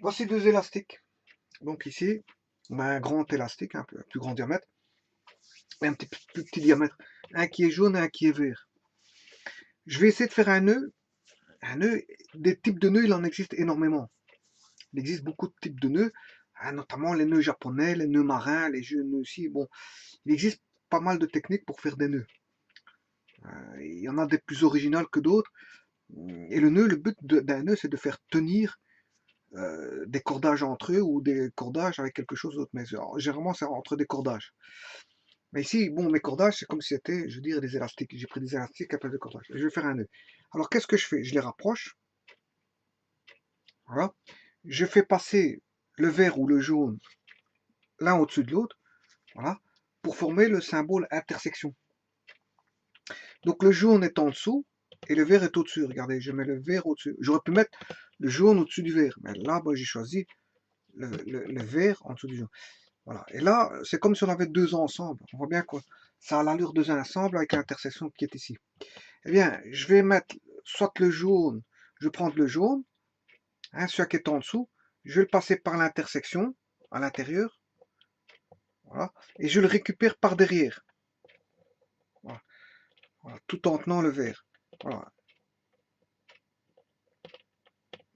Voici deux élastiques. Donc ici, on a un grand élastique, un plus grand diamètre, et un plus petit diamètre. Un qui est jaune et un qui est vert. Je vais essayer de faire un nœud. Un nœud, des types de nœuds, il en existe énormément. Il existe beaucoup de types de nœuds, hein, notamment les nœuds japonais, les nœuds marins, les nœuds aussi. Bon, il existe pas mal de techniques pour faire des nœuds. Il y en a des plus originales que d'autres. Et le nœud, le but d'un nœud, c'est de faire tenir des cordages entre eux ou des cordages avec quelque chose d'autre. Mais généralement, c'est entre des cordages. Mais ici, bon, mes cordages, c'est comme si c'était, je veux dire, des élastiques. J'ai pris des élastiques à place de cordages. Je vais faire un nœud. Alors, qu'est-ce que je fais? Je les rapproche. Voilà. Je fais passer le vert ou le jaune l'un au-dessus de l'autre. Voilà. Pour former le symbole intersection. Donc, le jaune est en dessous et le vert est au-dessus. Regardez, je mets le vert au-dessus. J'aurais pu mettre le jaune au-dessus du vert. Mais là, j'ai choisi le vert en dessous du jaune. Voilà. Et là, c'est comme si on avait deux ensembles. On voit bien quoi. Ça a l'allure de deux ensembles avec l'intersection qui est ici. Eh bien, je vais mettre soit le jaune, je vais prendre le jaune, hein, celui qui est en dessous, je vais le passer par l'intersection, à l'intérieur, voilà, et je le récupère par derrière, voilà, voilà, tout en tenant le vert. Voilà.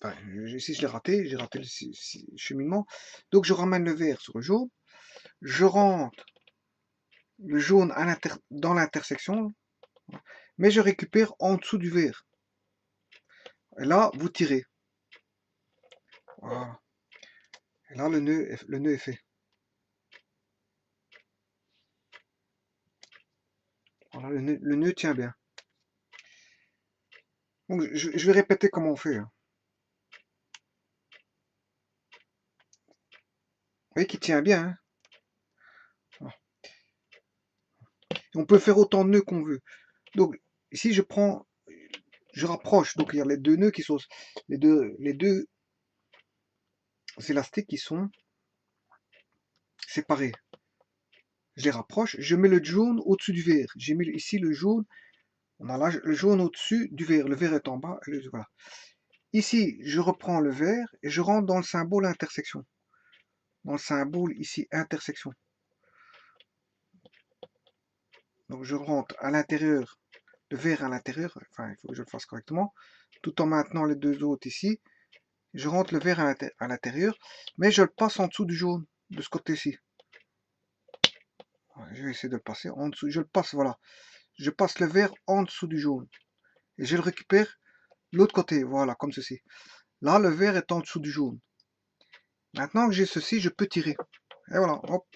Enfin, ici, je l'ai raté, j'ai raté le cheminement. Donc, je ramène le vert sur le jaune, je rentre le jaune dans l'intersection, voilà, mais je récupère en dessous du vert. Et là, vous tirez. Voilà. Et là, le nœud est fait. Voilà, le nœud tient bien. Donc, je vais répéter comment on fait, hein. Vous voyez qu'il tient bien, hein. Voilà. On peut faire autant de nœuds qu'on veut. Donc, ici, je rapproche. Donc, il y a les deux nœuds qui sont, les deux élastiques qui sont séparés. Je les rapproche. Je mets le jaune au-dessus du vert. J'ai mis ici le jaune. On a là le jaune au-dessus du vert. Le vert est en bas. Voilà. Ici, je reprends le vert et je rentre dans le symbole intersection. Dans le symbole ici intersection. Donc, je rentre à l'intérieur, le vert à l'intérieur. Enfin, il faut que je le fasse correctement. Tout en maintenant les deux autres ici. Je rentre le vert à l'intérieur, mais je le passe en dessous du jaune, de ce côté-ci. Je vais essayer de le passer en dessous. Je le passe, voilà. Je passe le vert en dessous du jaune. Et je le récupère de l'autre côté, voilà, comme ceci. Là, le vert est en dessous du jaune. Maintenant que j'ai ceci, je peux tirer. Et voilà, hop.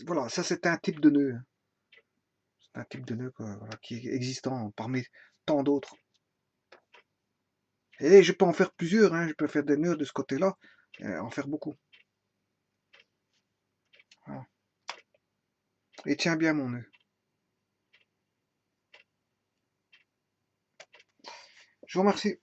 Voilà, ça c'est un type de nœud. C'est un type de nœud voilà, qui est existant parmi tant d'autres. Et je peux en faire plusieurs, hein. Je peux faire des nœuds de ce côté-là, et en faire beaucoup. Voilà. Et tiens bien mon nœud. Je vous remercie.